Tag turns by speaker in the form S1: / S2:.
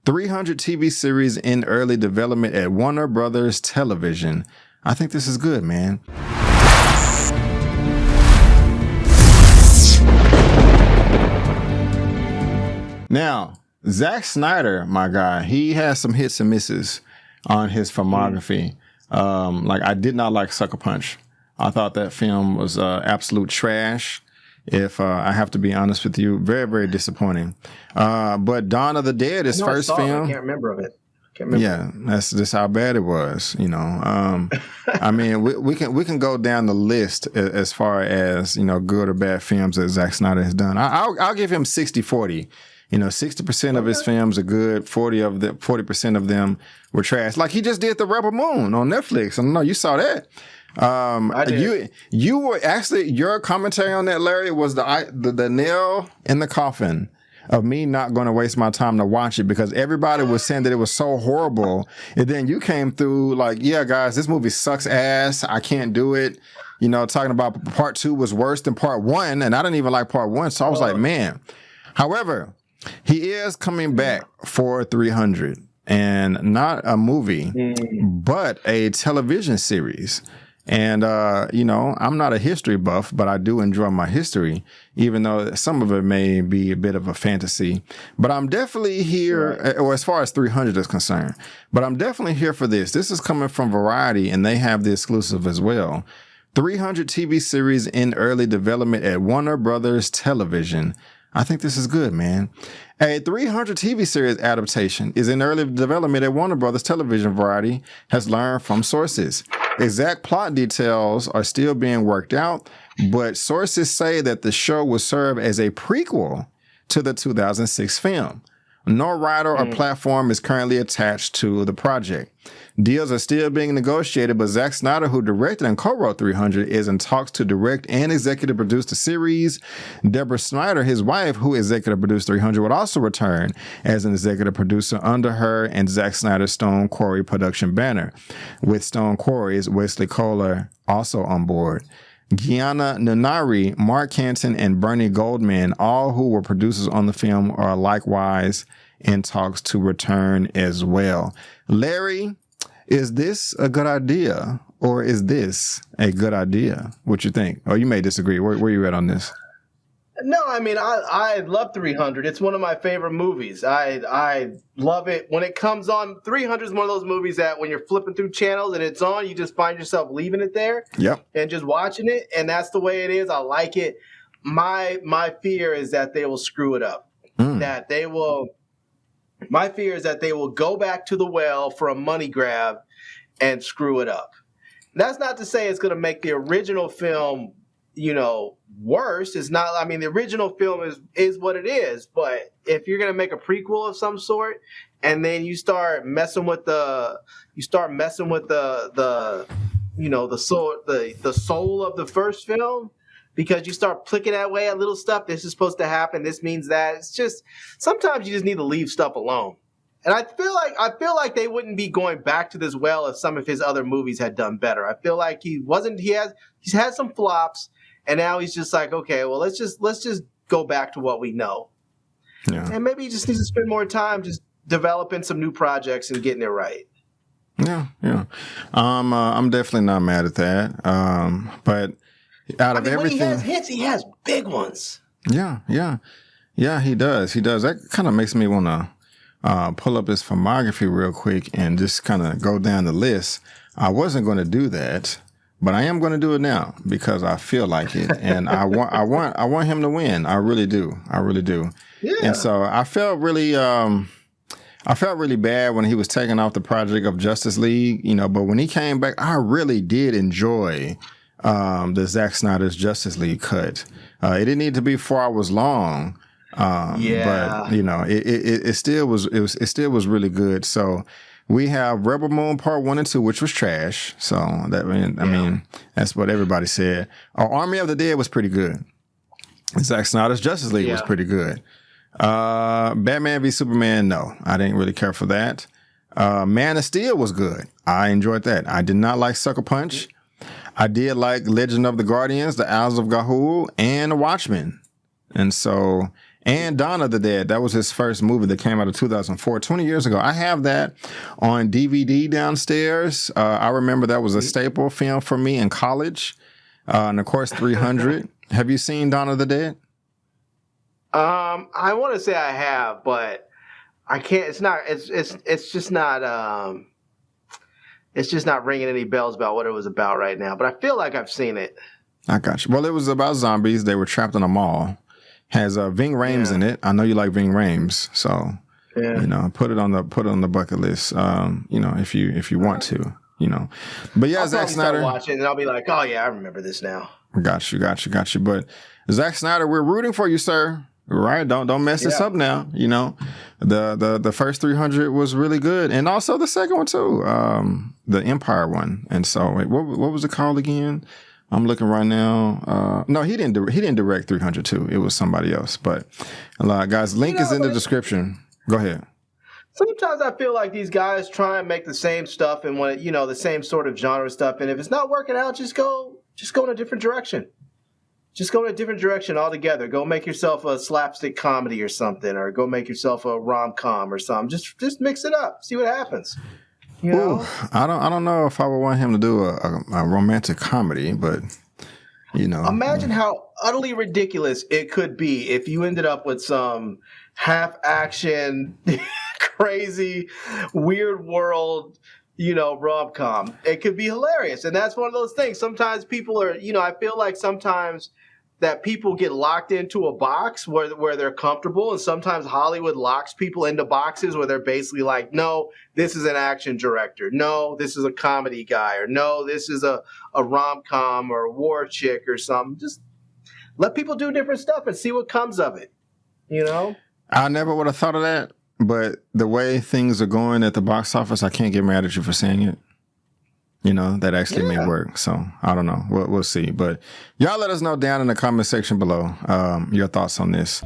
S1: 300 TV series in early development at Warner Brothers Television. I think this is good, man. Now, Zack Snyder, my guy, he has some hits and misses on his filmography. Like, I did not like Sucker Punch. I thought that film was absolute trash. If I have to be honest with you, very, very disappointing. But Dawn of the Dead, his first film.
S2: I can't remember of it.
S1: Yeah, that's just how bad it was. You know, I mean, we can go down the list as far as, you know, good or bad films that Zack Snyder has done. I'll give him 60-40. You know, 60% of his films are good. 40% of them were trash. Like he just did The Rebel Moon on Netflix. I don't know, you saw that.
S2: I did.
S1: You were actually, your commentary on that, Larry, was the nail in the coffin of me not going to waste my time to watch it because everybody was saying that it was so horrible. And then you came through like, yeah, guys, this movie sucks ass. I can't do it. You know, talking about part 2 was worse than part 1. And I didn't even like part 1. So I was like, man. However, he is coming back for 300 and not a movie, but a television series. And, you know, I'm not a history buff, but I do enjoy my history, even though some of it may be a bit of a fantasy. But I'm definitely here, or as far as 300 is concerned, but I'm definitely here for this. This is coming from Variety, and they have the exclusive as well. 300 TV series in early development at Warner Brothers Television. I think this is good, man. A 300 TV series adaptation is in early development at Warner Brothers Television, Variety has learned from sources. Exact plot details are still being worked out, but sources say that the show will serve as a prequel to the 2006 film. No writer or platform is currently attached to the project. Deals are still being negotiated, but Zack Snyder, who directed and co-wrote 300, is in talks to direct and executive produce the series. Deborah Snyder, his wife, who executive produced 300, would also return as an executive producer under her and Zack Snyder's Stone Quarry production banner, with Stone Quarry's Wesley Kohler also on board. Gianna Nunari, Mark Canton, and Bernie Goldman, all who were producers on the film, are likewise in talks to return as well. Larry, is this a good idea or is this a good idea? What you think? Oh, you may disagree. Where you at on this?
S2: No, I mean, I love 300. It's one of my favorite movies. I love it. When it comes on, 300 is one of those movies that when you're flipping through channels and it's on, you just find yourself leaving it there.
S1: Yep.
S2: And just watching it. And that's the way it is. I like it. My fear is that they will screw it up. That they will. My fear is that they will go back to the well for a money grab and screw it up. That's not to say it's going to make the original film, you know, worse. It's not. I mean, the original film is what it is. But if you're going to make a prequel of some sort, and then you start messing with the you know, the soul of the first film, because you start picking away at little stuff. This is supposed to happen. This means that. It's just sometimes you just need to leave stuff alone. And I feel like they wouldn't be going back to this well if some of his other movies had done better. I feel like he's had some flops, and now he's just like, okay, well, let's just go back to what we know. Yeah. And maybe he just needs to spend more time just developing some new projects and getting it right.
S1: Yeah. I'm definitely not mad at that. But out of everything, when he has
S2: hits, he has big ones.
S1: Yeah, he does. That kind of makes me want to pull up his filmography real quick and just kind of go down the list. I wasn't going to do that, but I am going to do it now because I feel like it, and I want him to win. I really do. Yeah. And so I felt really bad when he was taking off the project of Justice League, you know. But when he came back, I really did enjoy the Zack Snyder's Justice League cut. It didn't need to be 4 hours long. But you know, it still was really good. So we have Rebel Moon Part 1 and 2, which was trash. So I mean, that's what everybody said. Army of the Dead was pretty good. Zack Snyder's Justice League was pretty good. Batman v Superman, no, I didn't really care for that. Man of Steel was good. I enjoyed that. I did not like Sucker Punch. I did like Legend of the Guardians, The Owls of Ga'Hoole, and Watchmen. And so, and Dawn of the Dead. That was his first movie that came out of 2004, 20 years ago. I have that on DVD downstairs. I remember that was a staple film for me in college. And of course, 300. Have you seen Dawn of the Dead?
S2: I want to say I have, but I can't. It's just not. It's just not ringing any bells about what it was about right now. But I feel like I've seen it.
S1: I got you. Well, it was about zombies. They were trapped in a mall. Has Ving Rhames in it. I know you like Ving Rhames, so you know, put it on the bucket list. You know, if you want to, you know. But yeah,
S2: I'll
S1: Zack Snyder.
S2: start watching, and I'll be like, oh yeah, I remember this now.
S1: Got you. But Zack Snyder, we're rooting for you, sir. Right? Don't mess this up now. You know, the first 300 was really good, and also the second one too, the Empire one. And so, wait, what was it called again? I'm looking right now. No, he didn't direct 302. It was somebody else. But guys, link is in the description. Go ahead.
S2: Sometimes I feel like these guys try and make the same stuff and want the same sort of genre stuff. And if it's not working out, just go in a different direction. Just go in a different direction altogether. Go make yourself a slapstick comedy or something, or go make yourself a rom-com or something. Just mix it up. See what happens. You know?
S1: Ooh, I don't know if I would want him to do a romantic comedy, but you know.
S2: Imagine how utterly ridiculous it could be if you ended up with some half-action, crazy, weird world, rom-com. It could be hilarious. And that's one of those things. Sometimes people are, I feel like sometimes that people get locked into a box where they're comfortable, and sometimes Hollywood locks people into boxes where they're basically like, no, this is an action director. No, this is a comedy guy. Or no, this is a rom-com or a war chick or something. Just let people do different stuff and see what comes of it,
S1: I never would have thought of that, but the way things are going at the box office, I can't get mad at you for saying it. That actually may work. So I don't know. We'll see. But y'all let us know down in the comment section below your thoughts on this.